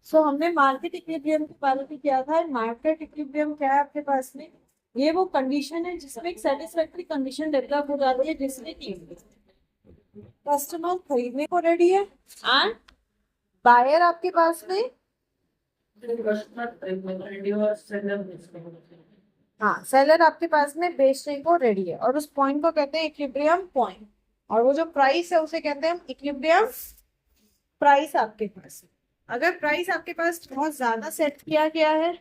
सो हमने market equilibrium के बारे में किया था। मार्केट इक्विलिब्रियम क्या है आपके पास में? ये वो कंडीशन है जिसमें एक सेटिस्फैक्टरी कंडीशन डेवलप हो जाती है, जिसमें कि कस्टमर खरीदने को रेडी है एंड बायर आपके पास में, हाँ, सेलर आपके पास में बेचने को रेडी है। और उस पॉइंट को कहते हैं इक्विलिब्रियम पॉइंट। और वो जो प्राइस है उसे कहते हैं इक्विलिब्रियम प्राइस आपके पास। अगर प्राइस आपके पास बहुत ज्यादा सेट किया गया है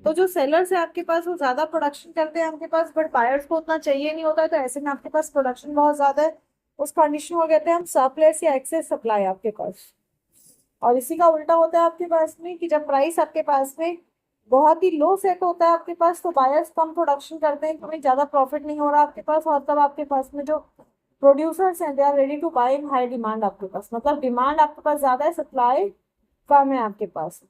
तो जो सेलर्स है आपके पास वो ज्यादा प्रोडक्शन करते हैं आपके पास, बट बायर्स को उतना चाहिए नहीं होता है, तो ऐसे में आपके पास प्रोडक्शन बहुत ज्यादा है। उस कंडीशन को कहते हैं हम सरप्लस या एक्सेस सप्लाई आपके पास। और इसी का उल्टा होता है आपके पास में कि जब प्राइस आपके पास में बहुत ही लो सेट होता है आपके पास, तो बायर्स कम प्रोडक्शन करते हैं, कभी ज्यादा प्रॉफिट नहीं हो रहा आपके पास, और तब आपके पास में जो प्रोड्यूसर्स हैं they are ready to buy in high demand आपके पास। मतलब डिमांड आपके पास ज्यादा है, सप्लाई कम है आपके पास।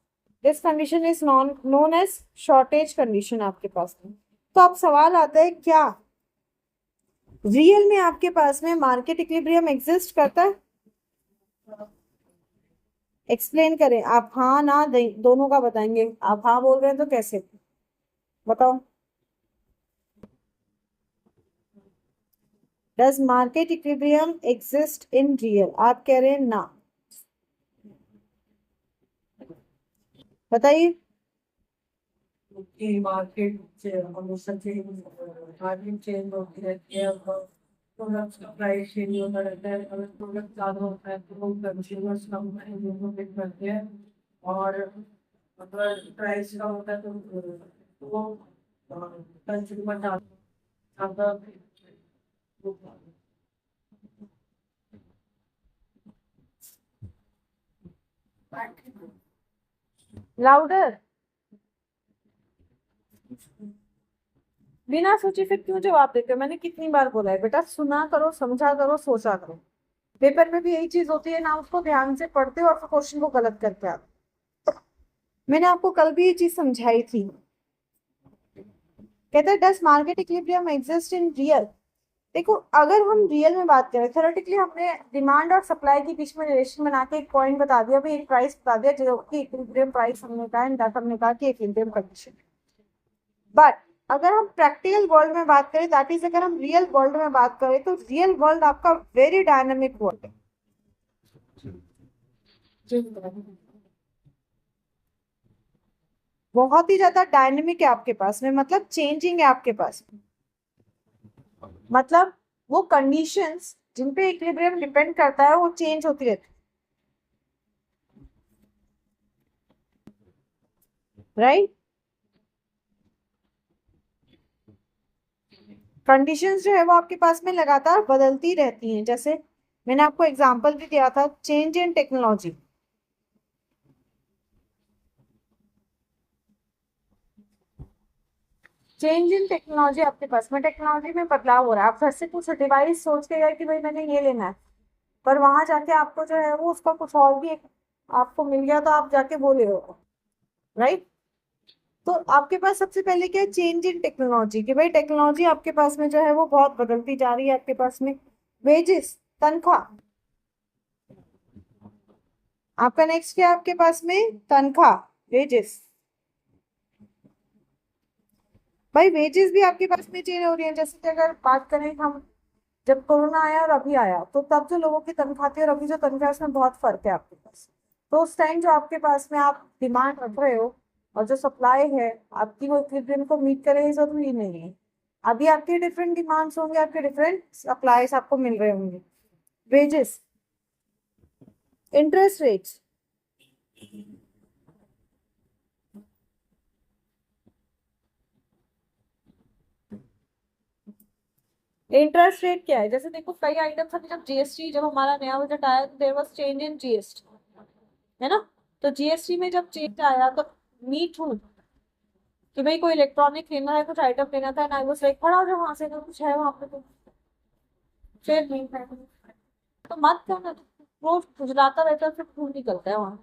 This condition is known as shortage condition आपके पास में। तो अब सवाल आता है, क्या रियल में आपके पास में मार्केट इक्विलिब्रियम एग्जिस्ट करता है? एक्सप्लेन करें आप, हाँ ना दोनों का बताएंगे। आप हाँ बोल रहे हैं तो कैसे, बताओ। Does market equilibrium exist in real? आप कह रहे हैं ना, बताइए। मार्केट हमेशा चेंज होती रहती है। प्रोडक्ट्स का प्राइस चेंज होता रहता है। अगर प्रोडक्ट ज़्यादा होता है तो लोग कंज्यूमर्स कम पिक करते हैं, और अगर प्राइस कम होता है तो वो कंज्यूमर ज़्यादा। लाउडर। बिना सोचे फिर क्यों जवाब देते हो? मैंने कितनी बार बोला है बेटा, सुना करो, समझा करो, सोचा करो। पेपर में भी यही चीज होती है ना, उसको ध्यान से पढ़ते हो और फिर क्वेश्चन को गलत करके आते हो। मैंने आपको कल भी ये चीज समझाई थी। कहता है does market equilibrium exist in real? देखो, अगर हम रियल में बात करें, थ्योरेटिकली हमने डिमांड और सप्लाई के बीच में रिलेशन बना के एक पॉइंट बता दिया, भाई एक प्राइस बता दिया जो कि इक्विलिब्रियम प्राइस हमने कहा, एंड दैट हमने कहा कि इक्विलिब्रियम कंडीशन। बट अगर हम प्रैक्टिकल वर्ल्ड में बात करें, दैट इज अगर हम रियल वर्ल्ड में बात करें, तो रियल वर्ल्ड आपका वेरी डायनामिक वर्ल्ड है। बहुत ही ज्यादा डायनेमिक है आपके पास में, मतलब चेंजिंग है आपके पास में। मतलब वो कंडीशंस जिन पे इक्विलिब्रियम डिपेंड करता है वो चेंज होती रहती है, राइट? कंडीशंस जो है वो आपके पास में लगातार बदलती रहती हैं। जैसे मैंने आपको एग्जांपल भी दिया था, change in technology. Change in technology आपके पास में, टेक्नोलॉजी में बदलाव हो रहा है। आप घर से कुछ डिवाइस सोच के गए कि भाई मैंने ये लेना है, पर वहां जाके आपको जो है वो उसका कुछ और भी एक आपको मिल गया, तो आप जाके बोले हो, राइट? तो आपके पास सबसे पहले क्या है? चेंज इन टेक्नोलॉजी, कि भाई टेक्नोलॉजी आपके पास में जो है वो बहुत बदलती जा रही है आपके पास में। वेजेस, तनख्वाह। आपका नेक्स्ट क्या है आपके पास में? तनख्वाह, वेजेस। भाई वेजेस भी आपके पास में चेंज हो रही है। जैसे कि अगर बात करें हम, जब कोरोना आया और अभी आया, तो तब जो लोगों की तनख्वाह थी और अभी जो तनख्वाह है उसमें बहुत फर्क है आपके पास। तो उस टाइम जो आपके पास में आप डिमांड रख रहे हो और जो सप्लाई है आपकी, वो इक्विलिब्रियम को मीट करे, ये जरूरी नहीं है। अभी आपके डिफरेंट डिमांड्स होंगे, आपके डिफरेंट सप्लाईज आपको मिल रहे होंगे। Wages, interest rates. Interest rate क्या है? जैसे देखो, कई आइटम्स अभी जब जीएसटी, जब हमारा नया बजट आया तो there was change in GST, है ना? तो जीएसटी में जब चेंज आया तो मीट हूँ कि भाई कोई इलेक्ट्रॉनिक लेना है, कुछ आइटम लेना था ना, वो लाइक खड़ा हो जाओ वहां से, अगर कुछ है वहां पे तो फिर नहीं है तो मत करना। तो रोज गुजराता रहता है, फिर खून निकलता है वहां।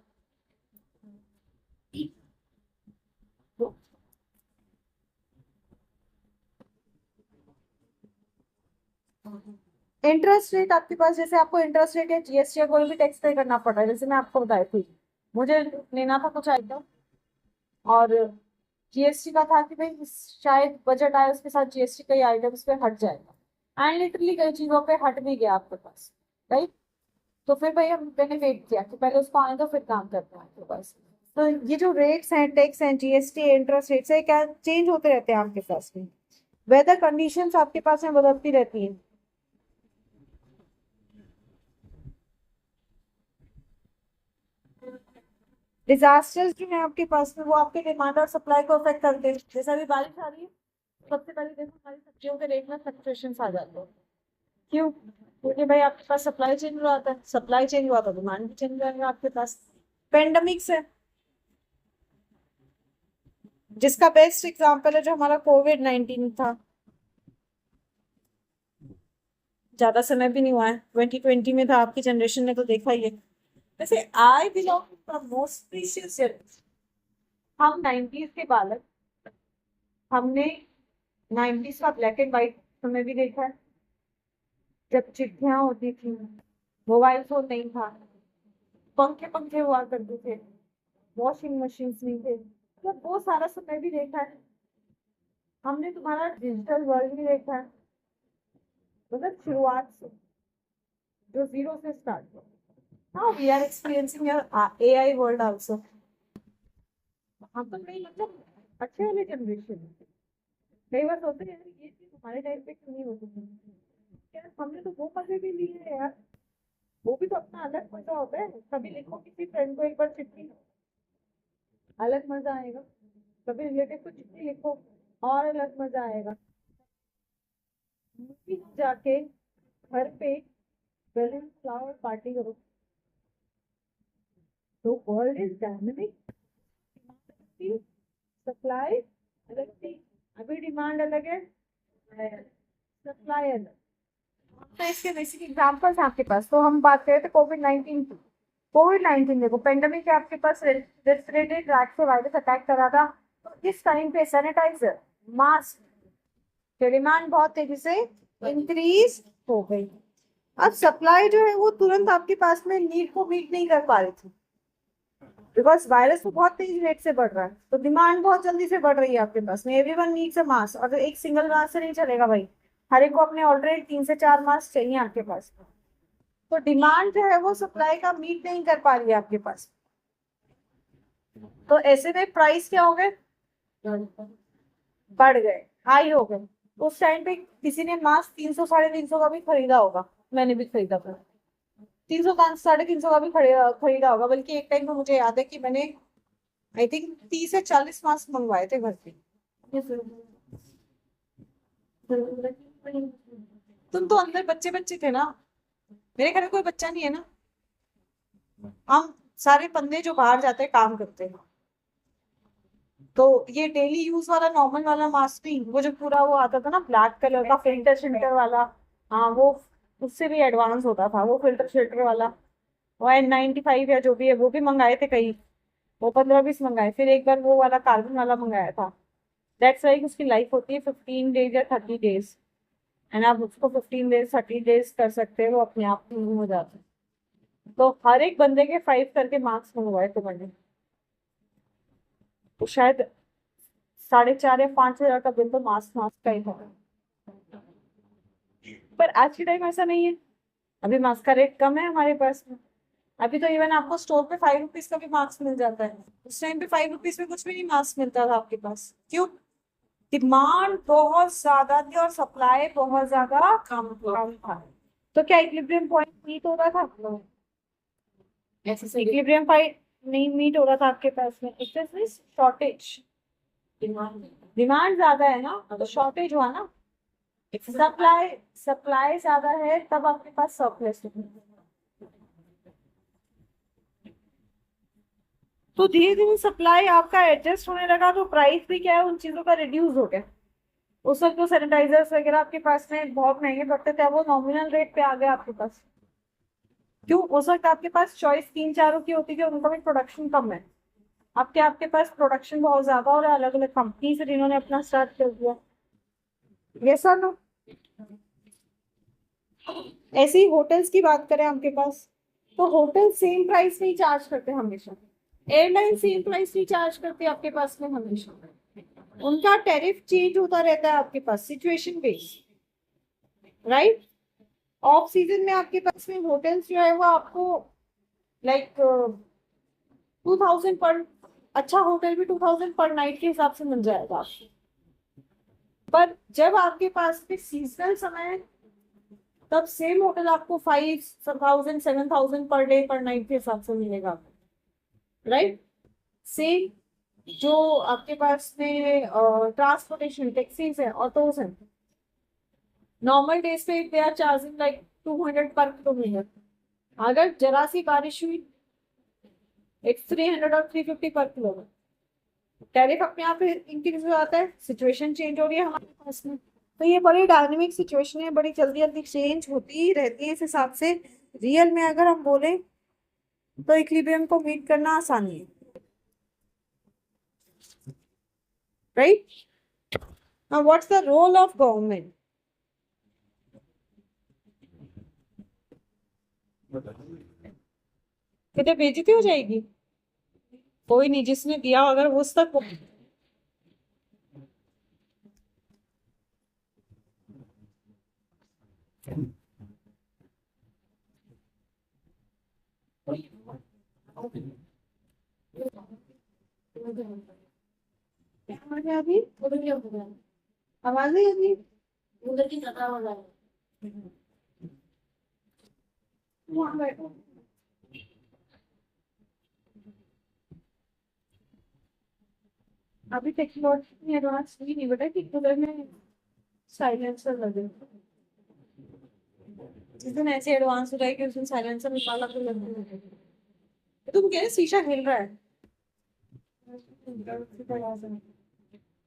इंटरेस्ट रेट आपके पास, जैसे आपको इंटरेस्ट रेट या जीएसटी या कोई भी टैक्स पे करना पड़ रहा है, जैसे मैं आपको बताई थी, मुझे लेना था कुछ आइटम, और जीएसटी का था कि भाई शायद बजट आए उसके साथ जीएसटी कई आइटम्स पे हट जाएगा, एंड लिटरली कई चीजों पे हट भी गया आपके पास, राइट। तो फिर भाई मैंने वेट किया कि पहले उसको आने दो फिर काम करते हैं आपके पास। तो ये जो रेट्स हैं, टैक्स हैं, जीएसटी, इंटरेस्ट रेट्स है, क्या चेंज होते रहते हैं आपके पास में। वेदर कंडीशंस आपके पास में बदलती रहती हैं। डिजास्टर्स जो है आपके पास में वो आपके डिमांड और सप्लाई को अफेक्ट करते हैं। जैसे अभी बारिश आ रही है, सबसे पहले देखो हमारी सब्जियों के रेट में फ्लक्चुएशन आ जाते हैं। क्यों? क्योंकि भाई आपके पास सप्लाई चेंज हुआ था, सप्लाई चेंज हुआ तो डिमांड भी चेंज रहेगा आपके पास। पेंडेमिक्स है जिसका बेस्ट एग्जांपल है जो हमारा कोविड-19 था। ज्यादा समय भी नहीं हुआ है, 2020 में था, आपकी जनरेशन ने तो देखा ही है। वैसे I belong to the most precious generation. हम 90s के बालक, हमने 90s का ब्लैक एंड व्हाइट समय भी देखा है, जब चिट्ठियां होती थी, मोबाइल फोन नहीं था, पंखे पंखे हुआ करते थे, वॉशिंग मशीन नहीं थे, मतलब वो सारा समय भी देखा है। हमने तुम्हारा डिजिटल वर्ल्ड भी देखा है, मतलब शुरुआत से, जो जीरो से स्टार्ट हुआ। हाँ, we are experiencing AI world also. हम तो नहीं, मतलब अच्छे वाले जनरेशन। कई बार सोचते हैं यार ये चीज हमारे टाइम पे क्यों नहीं होती थी। यार हमने तो वो मजे भी लिए हैं यार, वो भी तो अपना अलग मजा होता है। कभी लिखो किसी फ्रेंड को एक बार चिट्ठी, अलग मजा आएगा। कभी रिलेटिव को चिट्ठी लिखो, और अलग मजा आएगा। मूवी जाके घर पे बैलून फ्लावर पार्टी करो। तो वर्ल्ड इज डायनेमिक, सप्लाई अलग थी, अभी डिमांड अलग है, सप्लाई अलग। तो इसके बेसिक एग्जांपल्स आपके पास, तो हम बात करें तो कोविड-19 की। कोविड-19 देखो, पेंडेमिक है आपके पास, रेस्पिरेटरी ट्रैक से वायरस अटैक करा था। तो इस टाइम पे सैनिटाइजर, मास्क की डिमांड बहुत तेजी से इंक्रीज हो गई। अब सप्लाई जो है वो तुरंत आपके पास में नीड को मीट नहीं कर पा रही थी, बिकॉज वायरस तो बहुत तेजी रेट से बढ़ रहा है, तो डिमांड बहुत जल्दी से बढ़ रही है आपके पास में। एवरीवन नीड्स अ मास्क, और एक सिंगल मास्क से नहीं चलेगा भाई, हर एक को अपने ऑलरेडी 3 से 4 मास्क चाहिए आपके पास। तो डिमांड जो है वो सप्लाई का मीट नहीं कर पा रही है आपके पास। तो ऐसे में प्राइस क्या हो गए, बढ़ गए, हाई हो गए। उस टाइम पे किसी ने मास्क 300 350 का भी खरीदा होगा, मैंने भी खरीदा था। 300 350 का भी खरीदा होगा, बल्कि एक टाइम में मुझे याद है कि मैंने आई थिंक 30 से 40 मास्क मंगवाए थे घर पे। तुम तो अंदर बच्चे बच्चे थे ना, मेरे घर में कोई बच्चा नहीं है ना। हम सारे बंदे जो बाहर जाते हैं काम करते हैं, तो ये डेली यूज वाला नॉर्मल वाला मास्क नहीं, वो जो पूरा वो आता था ना ब्लैक कलर का फिल्टर शिल्टर वाला, हाँ वो, उससे भी एडवांस होता था वो फिल्टर शिल्टर वाला, वो N95 या जो भी है वो भी मंगाए थे कई। वो 15-20 मंगाए, फिर एक बार वो वाला कार्बन वाला मंगाया था। दैट्स वाई उसकी लाइफ होती है 15 डेज या 30 डेज, एंड आप उसको 15 डेज 30 डेज कर सकते हो, वो अपने आप में हो जाता है। तो हर एक बंदे के 5 करके मार्क्स मंगवाए थे मैंने, तो शायद 4,500 या 5,000 का बिल तो मास्क मास्क का ही था। पर आज के टाइम ऐसा नहीं है, अभी मास्क का रेट कम है हमारे पास में। अभी तो इवन आपको स्टोर पे 5 रुपीज का भी मास्क मिल जाता है। उस टाइम पे 5 रुपीज में कुछ भी नहीं मास्क मिलता था आपके पास। क्यों? डिमांड बहुत ज्यादा थी और सप्लाई बहुत ज्यादा कम था। तो क्या इक्विलिब्रियम पॉइंट मीट हो रहा था? इक्विलिब्रियम पॉइंट नहीं मीट हो रहा था आपके पास में, इट्स शॉर्टेज। डिमांड ज्यादा है ना, तो शॉर्टेज हुआ ना। सप्लाई सप्लाई ज्यादा है तब आपके पास सरप्लस है। तो धीरे धीरे सप्लाई आपका एडजस्ट होने लगा, तो प्राइस भी क्या है उन चीजों का रिड्यूस हो गया। उस वक्त तो सैनिटाइजर्स वगैरह आपके पास में बहुत महंगे पड़ते थे, अब वो नॉमिनल रेट पे आ गया आपके पास। क्यों? उस वक्त आपके पास चॉइस 3-4 की होती थी, उनका भी प्रोडक्शन कम है। अब क्या आपके पास प्रोडक्शन बहुत ज्यादा और अलग अलग कंपनी से जिन्होंने अपना स्टार्ट कर दिया। ये सर नो, ऐसे ही होटल्स की बात करें आपके पास, तो होटल सेम प्राइस नहीं चार्ज करते हमेशा। एयरलाइन सेम प्राइस नहीं चार्ज करते आपके पास में हमेशा, उनका टैरिफ चेंज होता रहता है आपके पास situation based, right. Off season में आपके पास में होटल्स जो है वो आपको लाइक 2000 पर, अच्छा होटल भी 2000 पर नाइट के हिसाब से मिल जाएगा आपको। पर जब आपके पास में सीजनल समय है तब सेम होटल आपको 5000 7000 पर डे पर नाइट के हिसाब से मिलेगा, राइट। सेम जो आपके पास में ट्रांसपोर्टेशन टैक्सीज है, ऑटोज हैं, नॉर्मल डेज पे दे आर चार्जिंग लाइक 200 पर किलोमीटर। अगर जरा सी बारिश हुई इट्स 300 और 350 पर किलोमीटर। टैरिफ अपने आप इंक्रीज हो जाता है, सिचुएशन चेंज हो रही है हमारे पास में। तो ये बड़ी डायनेमिक सिचुएशन है, बड़ी जल्दी जल्दी चेंज होती ही रहती है। इस हिसाब से रियल में अगर हम बोले तो इक्विलिब्रियम को मीट करना आसानी है, right. Now what's the role of government? कितने बेइज्जती हो जाएगी, कोई नहीं, जिसने दिया अगर वो उस तक अभी आवाज नहीं अभी उधर की कथा हो रहा है। वहाँ बैठो। अभी टेक्नोलॉजी एडवांस हुई नहीं बेटा कि कूलर में साइलेंसर लगे। जिस दिन ऐसे एडवांस हो रहा है कि उस दिन साइलेंसर निकाला तो लगे। तुम कह रहे शीशा हिल रहा है।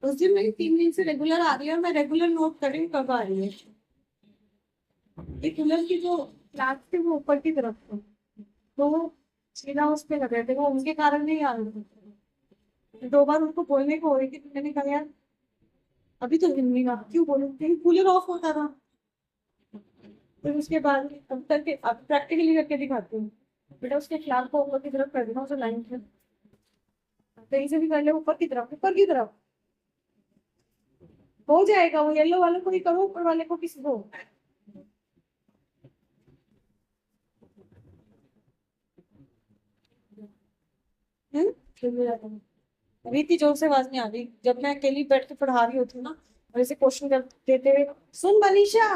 उस दिन मेरी 3 दिन से रेगुलर आ रही है और मैं रेगुलर नोट कर रही हूँ कब आ रही है। ये कूलर की जो फ्लैट थी वो ऊपर की तरफ थी तो सीधा उस पे लगे थे, वो उनके कारण नहीं आ रहे थे। 2 बार उनको बोलने को हो रही थी, मैंने कहा यार अभी तो हिल नहीं रहा, क्यों बोलूं, क्योंकि कूलर ऑफ होता था। फिर उसके बाद अब तक अब प्रैक्टिकली करके दिखाती हूँ बेटा, उसके फ्लैट को ऊपर की तरफ कर देना, उसे लाइन से कहीं से भी कर ले, ऊपर की तरफ, ऊपर की तरफ हो जाएगा। वो येलो वाले को ही करो, ऊपर वाले को किसी को। अभी इतनी जोर से आवाज नहीं आ रही, जब मैं अकेली बैठ के पढ़ा रही होती हूँ ना और ऐसे क्वेश्चन कर देते हुए सुन मनीषा,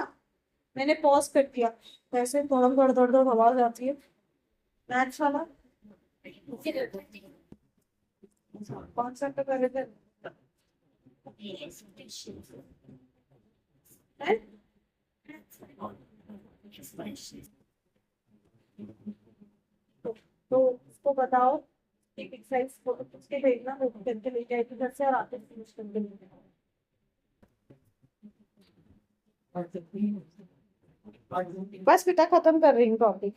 मैंने पॉज कर दिया, वैसे थोड़ा थोड़ा थोड़ा थोड़ा आवाज आती है। मैथ्स वाला कौन सा कर रहे थे? हैं? तो उसको बताओ एक एक्सरसाइज फोटो उसके भेजना, वो करके लेके आए थे घर से और आते फिनिश करके लेके आए। बस बेटा खत्म कर रही हूँ टॉपिक,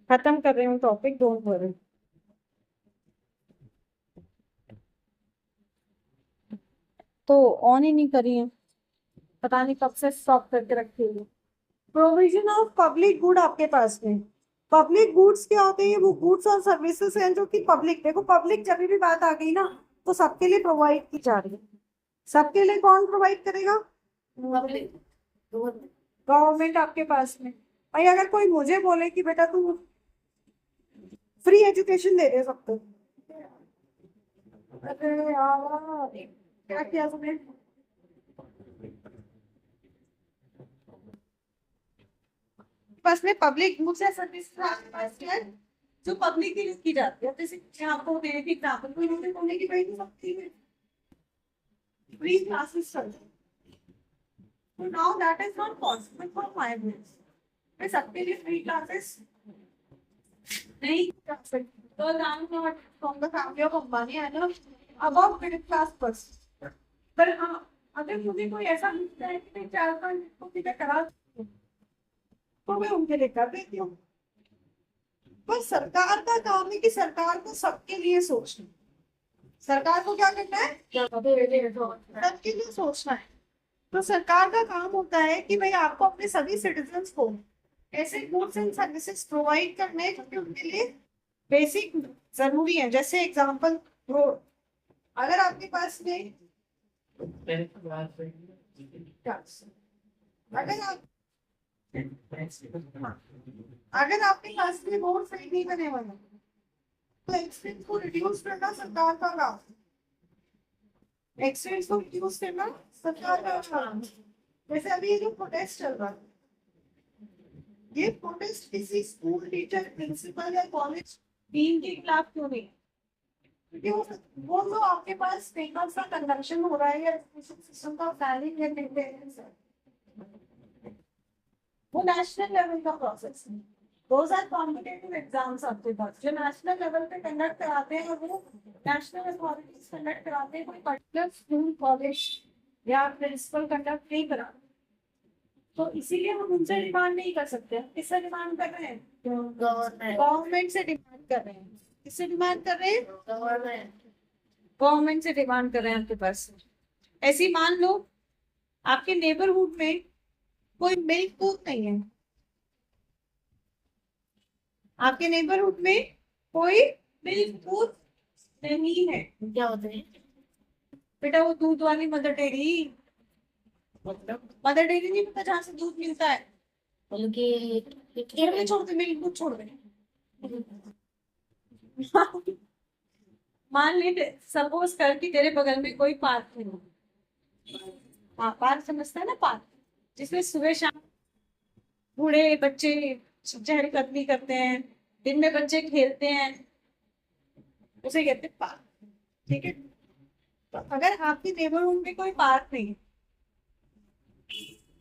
खत्म कर रही हूँ टॉपिक, डोंट वरी। तो ऑन ही नहीं करी है, पता नहीं कब से स्टॉप करके रखी है। प्रोविजन ऑफ पब्लिक गुड आपके पास में, पब्लिक गुड्स क्या होते हैं? वो गुड्स और सर्विसेज हैं जो कि पब्लिक, देखो पब्लिक जब भी बात आ गई ना तो सबके लिए प्रोवाइड की जा रही है। सबके लिए कौन प्रोवाइड करेगा? पब्लिक, गवर्नमेंट आपके पास में। भाई अगर कोई मुझे बोले कि बेटा तू फ्री एजुकेशन दे दे सबको, अरे यार क्या किया तुमने? पास में पब्लिक गुड्स या सर्विस आपके पास है जो पब्लिक की यूज की जाती है। जैसे मैं आपको देने की एग्जांपल कोई मुझे बोले कि भाई सकती है फ्री क्लासेस चल रही, तो now that is not possible for my business. मैं सबके लिए फ्री क्लासेस नहीं कर सकती। तो now not from the family of Ambani है ना, अबव मिडिल क्लास पर्सन। पर हाँ अगर मुझे कोई ऐसा मिलता है कि मैं 4-5 को टिकट करा तो मैं उनके लिए कर देती हूँ। पर सरकार का काम है कि सरकार को सबके लिए सोचना, सरकार को क्या करना है? सबके लिए सोचना है। तो सरकार का काम होता है कि भाई आपको अपने सभी सिटीजन्स को ऐसे गुड्स एंड सर्विसेज प्रोवाइड करने हैं क्योंकि उनके लिए बेसिक जरूरी है। जैसे एग्जांपल रोड, अगर आपके पास में अगर आप अगर आपके पास में रोड सही नहीं बने हुए हैं तो एक्सपेंस को रिड्यूस करना सरकार का काम है। एक्सपेंस को रिड्यूस करना सरकार का काम है। जैसे अभी ये जो प्रोटेस्ट चल रहा है, ये प्रोटेस्ट किसी स्कूल टीचर, प्रिंसिपल या कॉलेज डीन के खिलाफ क्यों नहीं? क्योंकि वो जो आपके पास पेपर का कंडक्शन हो रहा है या एजुकेशन सिस्टम का प्लानिंग या मेंटेनेंस है, वो नेशनल लेवल का प्रोसेस है। दोज आर कॉम्पिटिटिव एग्जाम्स आपके पास जो नेशनल लेवल पे कंडक्ट कराते हैं, और वो नेशनल अथॉरिटीज कंडक्ट कराते हैं, कोई पर्टिकुलर स्कूल कॉलेज या प्रिंसिपल कंडक्ट नहीं कराते। तो इसीलिए हम उनसे डिमांड नहीं कर सकते। किससे डिमांड कर रहे हैं? गवर्नमेंट से डिमांड कर रहे हैं। किससे डिमांड कर रहे हैं? गवर्नमेंट से डिमांड कर रहे हैं आपके पास। ऐसी मान लो आपके नेबरहुड में कोई मिल्क बूथ नहीं है, आपके नेबरहुड में कोई मिल्क बूथ नहीं है, क्या होता है बेटा? वो दूध वाली मदर डेयरी, मदर डेयरी नहीं पता जहाँ से दूध मिलता है, बल्कि छोड़ दे, मिल्क बूथ छोड़ दे। मान ले सपोज कर कि तेरे बगल में कोई पार्क है। हाँ, पार्क समझता है ना, पार्क जिसमें सुबह शाम बूढ़े बच्चे चहलकदमी करते हैं, दिन में बच्चे खेलते हैं, उसे कहते हैं पार्क। ठीक है, तो अगर आपके नेबरहुड में कोई पार्क नहीं है,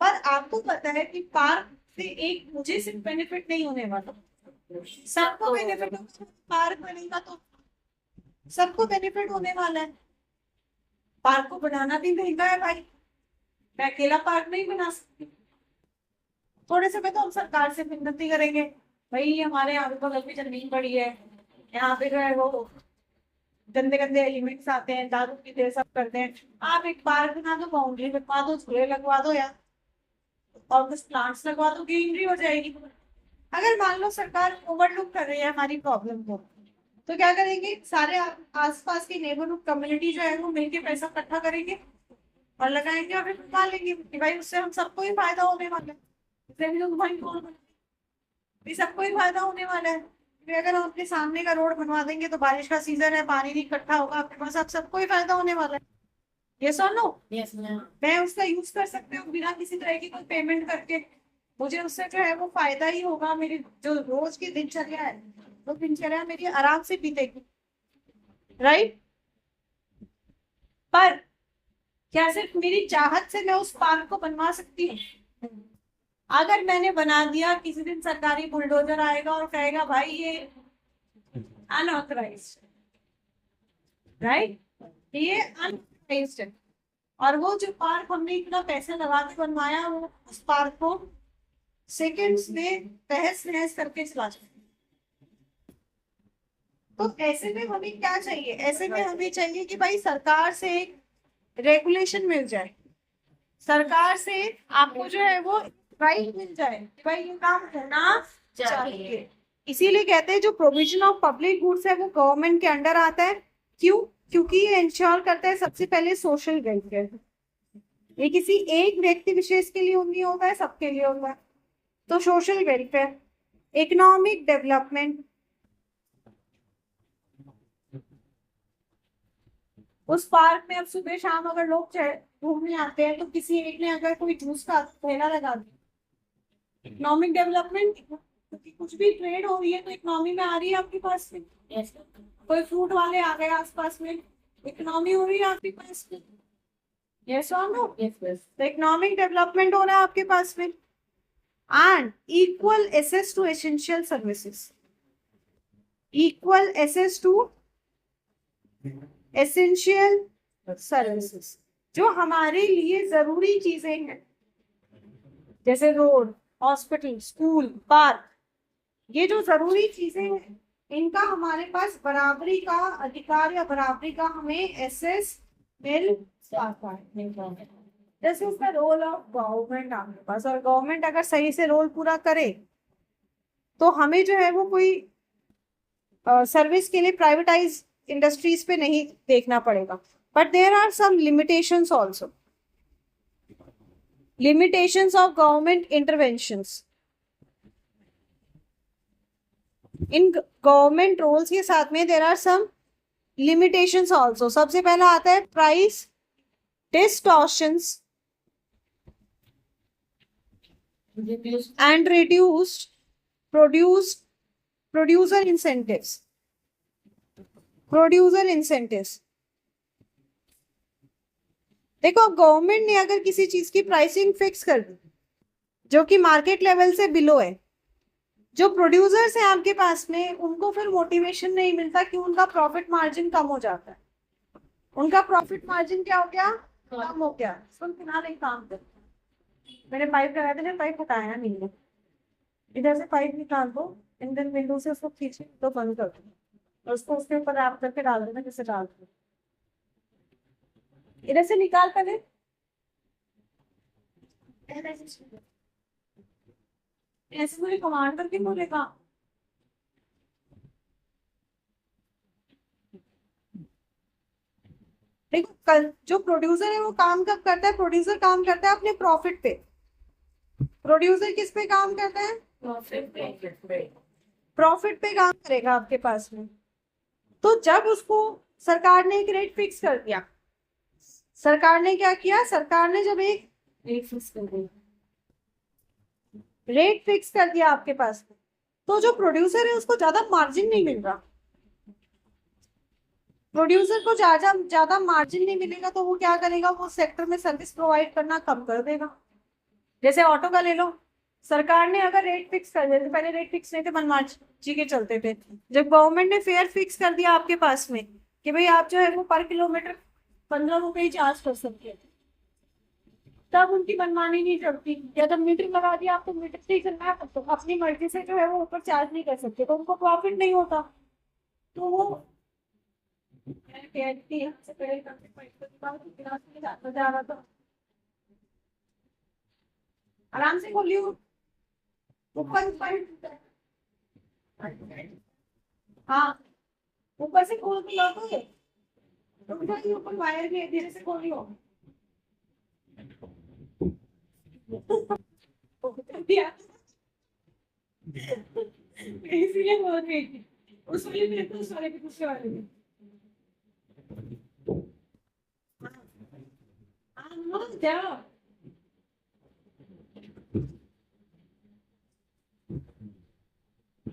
पर आपको पता है कि पार्क से एक मुझे सिर्फ बेनिफिट नहीं होने वाला, सबको बेनिफिट, पार्क बनेगा तो सबको बेनिफिट होने वाला है। पार्क को बनाना भी महंगा है भाई, मैं अकेला पार्क नहीं बना सकती। थोड़े समय तो हम सरकार से विनती करेंगे, भाई हमारे यहाँ पे बगल में जमीन पड़ी है, यहाँ पे जो है वो गंदे गंदे एलिमेंट्स आते हैं, दारू पीते हैं, सब करते हैं, आप एक पार्क बना दो, बाउंड्री लगवा दो, झूले लगवा दो यार, और कुछ प्लांट्स लगवा दो, ग्रीनरी हो जाएगी। अगर मान लो सरकार ओवरलुक कर रही है हमारी प्रॉब्लम को, तो क्या करेंगे? सारे आसपास की नेबरहुड कम्युनिटी जो है वो मिलके पैसा इकट्ठा करेंगे और लगाएंगे और फिर बनवा लेंगे कि भाई उससे हम सबको ही फायदा होने वाला है। इससे भी तो तुम्हारी रोड बनेगी, सबको ही फायदा होने वाला है। फिर अगर हम अपने सामने का रोड बनवा देंगे तो बारिश का सीजन है, पानी नहीं इकट्ठा होगा आपके पास, आप सबको ही फायदा होने वाला है। यस और नो? Yes ma'am. मैं उसका यूज कर सकती हूँ बिना किसी तरह की कोई पेमेंट करके, मुझे उससे जो है वो फायदा ही होगा। मेरी जो रोज की दिनचर्या है वो दिनचर्या मेरी आराम से बीतेगी, राइट? पर क्या सिर्फ मेरी चाहत से मैं उस पार्क को बनवा सकती हूँ? अगर मैंने बना दिया, किसी दिन सरकारी बुलडोजर आएगा और कहेगा भाई ये अनऑथराइज्ड, राइट, ये अनऑथराइज्ड है, और वो जो पार्क हमने इतना पैसा लगा के बनवाया, वो उस पार्क को सेकंड्स में तहस नहस करके चला जाए। तो ऐसे में हमें क्या चाहिए? ऐसे में हमें चाहिए कि भाई सरकार से एक रेगुलेशन मिल जाए, सरकार से आपको जो है वो राइट मिल जाए कि भाई ये काम होना चाहिए। इसीलिए कहते हैं जो प्रोविजन ऑफ पब्लिक गुड्स है वो गवर्नमेंट के अंडर आता है। क्यों? क्योंकि ये इंश्योर करता है सबसे पहले सोशल वेलफेयर। ये किसी एक व्यक्ति विशेष के लिए नहीं होता है, सबके लिए होता है। तो सोशल वेलफेयर, इकोनॉमिक डेवलपमेंट, उस पार्क में अब सुबह शाम अगर लोग घूमने आते हैं तो किसी एक ने अगर कोई जूस का ठेला लगा दिया, इकोनॉमिक डेवलपमेंट, क्योंकि कुछ भी ट्रेड हो रही है तो इकोनॉमी में आ रही है आपके पास में। yes. कोई फ्रूट वाले आ गए आसपास में, इकोनॉमी हो रही है आपके पास में। यस और नो? यस। तो इकोनॉमिक डेवलपमेंट हो रहा है आपके पास में। And equal access to essential services, equal access to essential services, जो हमारे लिए जरूरी चीजें हैं, जैसे रोड, हॉस्पिटल, स्कूल, पार्क, ये जो जरूरी चीजें हैं इनका हमारे पास बराबरी का अधिकार या बराबरी का हमें एक्सेस मिल जाता है। This is the role of government आपके पास। और गवर्नमेंट अगर सही से रोल पूरा करे तो हमें जो है वो कोई सर्विस के लिए प्राइवेटाइज इंडस्ट्रीज पे नहीं देखना पड़ेगा. But there are some limitations also. Limitations of government interventions. In government roles के साथ में there are some limitations also. सबसे पहला आता है price distortions and reduced producer incentives. देखो, गवर्नमेंट ने अगर किसी चीज की प्राइसिंग फिक्स कर दी जो कि मार्केट लेवल से बिलो है, जो प्रोड्यूसर्स हैं आपके पास में, उनको फिर मोटिवेशन नहीं मिलता कि उनका प्रॉफिट मार्जिन कम हो जाता है. उनका प्रॉफिट मार्जिन क्या हो गया? कम हो गया. सुन फिलहाल एक काम कर, मैंने पाइप लगाया था ना, पाइप हटाया नहीं है. इधर से पाइप निकाल दो, इंजन विंडो से उसको खींचे तो बंद कर दो और उसको उसके ऊपर रैप करके डाल देना. जैसे डाल दो, इधर से निकाल पहले. ऐसे मुझे कमांड करके बोलेगा. देखो, कल जो प्रोड्यूसर है वो काम कब करता है? प्रोड्यूसर काम करता है अपने प्रॉफिट पे. प्रोड्यूसर किस पे काम करता है? प्रॉफिट पे काम करेगा आपके पास में. तो जब उसको सरकार ने एक रेट फिक्स कर दिया, सरकार ने क्या किया? सरकार ने जब एक रेट फिक्स कर दिया आपके पास में, तो जो प्रोड्यूसर है उसको ज्यादा मार्जिन नहीं मिल रहा. प्रोड्यूसर को ज्यादा मार्जिन नहीं मिलेगा तो वो क्या करेगा? वो सेक्टर में सर्विस प्रोवाइड करना कम कर देगा. जैसे ऑटो का ले लो, सरकार ने अगर रेट फिक्स कर दिया, पहले रेट फिक्स नहीं थे, मनमार्जी के चलते थे. जब गवर्नमेंट ने फेयर फिक्स कर दिया आपके पास में कि भाई आप जो है वो पर किलोमीटर 15 रुपए ही चार्ज कर सकते हैं, तब उनकी मनमानी नहीं चलती. या जब मीटर लगा दिया आपको, मीटर से ही चलना है, तो अपनी मर्जी से जो है वो ऊपर चार्ज नहीं कर सकते, तो उनको प्रॉफिट नहीं होता. तो वो जा रहा था. आराम से खोलियो, ऊपर ऊपर. हाँ, ऊपर से खोल के लोगे, ऊपर वायर भी धीरे से खोलियो. इसीलिए बोल रही थी, उस वाले में तो उस वाले भी दूसरे वाले में. जाओ.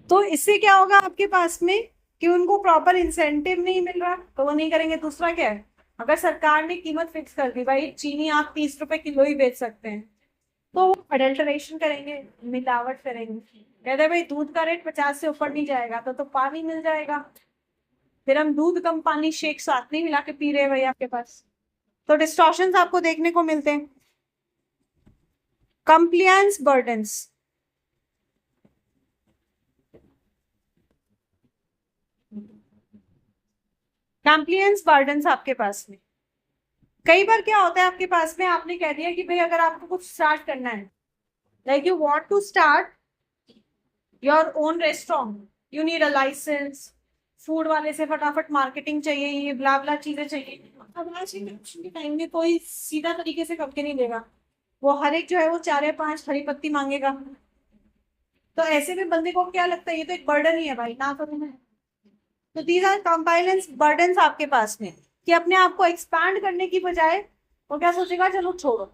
तो इससे क्या होगा आपके पास में कि उनको प्रॉपर इंसेंटिव नहीं मिल रहा, तो वो नहीं करेंगे. दूसरा क्या है? अगर सरकार ने कीमत फिक्स कर दी, भाई चीनी आप 30 रुपए किलो ही बेच सकते हैं, तो वो अडल्टरेशन करेंगे, मिलावट करेंगे. कहते हैं भाई दूध का रेट 50 से ऊपर नहीं जाएगा तो पानी मिल जाएगा. फिर हम दूध कम पानी शेक साथ नहीं मिला के पी रहे हैं भाई आपके पास. तो डिस्टॉर्शंस आपको देखने को मिलते हैं. Compliance burdens. कंप्लायंस बर्डन्स आपके पास में कई बार क्या होता है आपके पास में, आपने कह दिया कि भाई अगर आपको कुछ स्टार्ट करना है, like you want to start your own restaurant, you need a license. Food वाले से फटाफट मार्केटिंग चाहिए, ये ब्ला ब्ला चीजें चाहिए. अब आज के टाइम में कोई सीधा तरीके से करके नहीं देगा, वो हर एक जो है वो 4 या 5 हरी पत्ती मांगेगा. तो ऐसे में बंदे को क्या लगता है, ये तो एक बर्डन ही है भाई, ना करूँ मैं. तो दीज आर कंप्लायंस बर्डन्स आपके पास में, कि अपने आप को एक्सपैंड करने की बजाय वो क्या सोचेगा, चलो छोड़ो.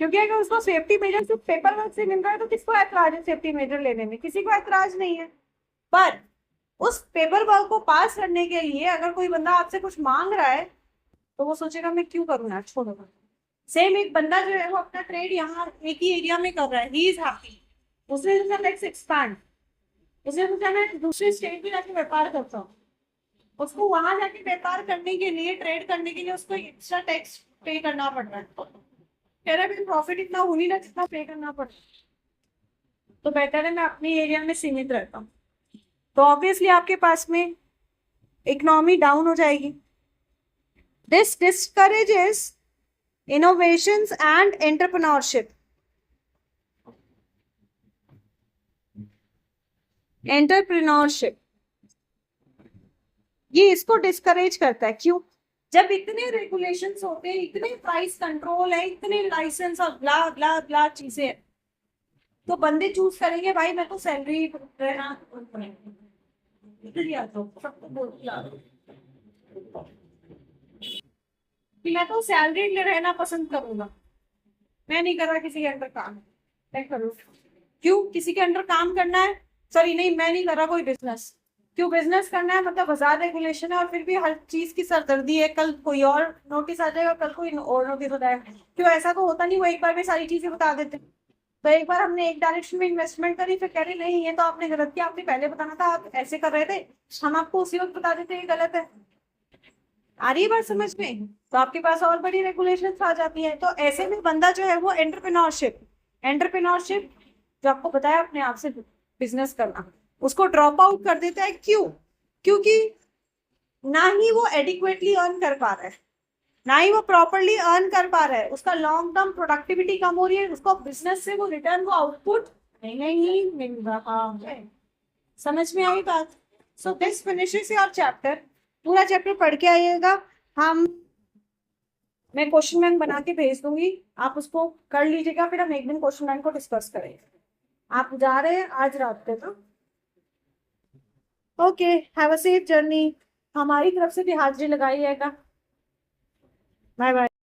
क्योंकि अगर उसको सेफ्टी मेजर सिर्फ पेपर वर्क से मिल रहा है तो किसको ऐतराज है सेफ्टी मेजर लेने में? किसी को ऐतराज नहीं है. पर उस पेपर वर्क को पास करने के लिए अगर कोई बंदा आपसे कुछ मांग रहा है तो वो सोचेगा मैं क्यों करूँ यार, छोड़ो. सेम एक बंदा जो है वो अपना ट्रेड यहाँ एक ही एरिया में कर रहा है, ही इज हैप्पी. उसने सोचा लेट्स एक्सपैंड, उसने सोचा मैं दूसरे स्टेट में जाके व्यापार करता हूँ. उसको वहां जाके व्यापार करने के लिए, ट्रेड करने के लिए उसको एक्स्ट्रा टैक्स पे करना पड़ रहा है. कह रहा है प्रॉफिट इतना हो नहीं रहा जितना पे करना पड़ रहा है, तो बेटर है मैं अपने एरिया में सीमित रहता हूँ. तो ऑब्वियसली आपके पास में इकोनॉमी डाउन हो जाएगी. This discourages innovations and entrepreneurship. Entrepreneurship ये इसको डिस्करेज करता है। क्यों? जब इतने रेगुलेशंस होते हैं, इतने प्राइस कंट्रोल है, इतने लाइसेंस और ब्ला ब्ला ब्ला चीजें हैं, तो बंदे चूज करेंगे भाई मैं तो सैलरी रहना, सबको बोल दिया कि मैं तो सैलरी रहना पसंद करूंगा, मैं नहीं कर रहा किसी के अंडर काम। मैं करूँ क्यों? किसी के अंडर काम करना है? सॉरी नहीं, मैं नहीं कर रहा कोई बिजनेस। क्यों बिजनेस करना है? मतलब हजार रेगुलेशन है और फिर भी हर चीज की सरदर्दी है, कल कोई और नोटिस आ जाएगा, कल कोई और नोटिस हो जाएगा। क्यों? ऐसा तो होता नहीं वो एक बार में सारी चीजें बता देते। तो एक बार हमने एक डायरेक्शन में इन्वेस्टमेंट करी, फिर कह रहे नहीं ये तो आपने गलत किया, आपने पहले बताना था, आप ऐसे कर रहे थे, हम आपको उसी वक्त बता देते ये गलत है। आ रही है बात समझ में? तो आपके पास और बड़ी रेगुलेशन आ जाती है। तो ऐसे में बंदा जो है वो एंटरप्रेन्योरशिप, एंटरप्रेन्योरशिप जो आपको बताया अपने आप से बिजनेस करना, उसको ड्रॉप आउट कर देता है। क्यों? क्योंकि ना ही वो एडिक्वेटली अर्न कर पा रहा है, ना ही वो प्रॉपरली अर्न कर पा रहा है, उसका लॉन्ग टर्म प्रोडक्टिविटी कम हो रही है, उसको बिजनेस से वो रिटर्न, वो आउटपुट नहीं मिल रहा है। समझ में आई बात? So this finishes your chapter. पूरा चैप्टर पढ़ के आइएगा। हम मैं क्वेश्चन बैंक बना के भेज दूंगी, आप उसको कर लीजिएगा, फिर हम एक दिन क्वेश्चन बैंक को डिस्कस करेंगे। आप जा रहे हैं आज रात को ना? Okay, have a safe journey. हमारी तरफ से भी हाजिरी लगाइएगा। Bye bye.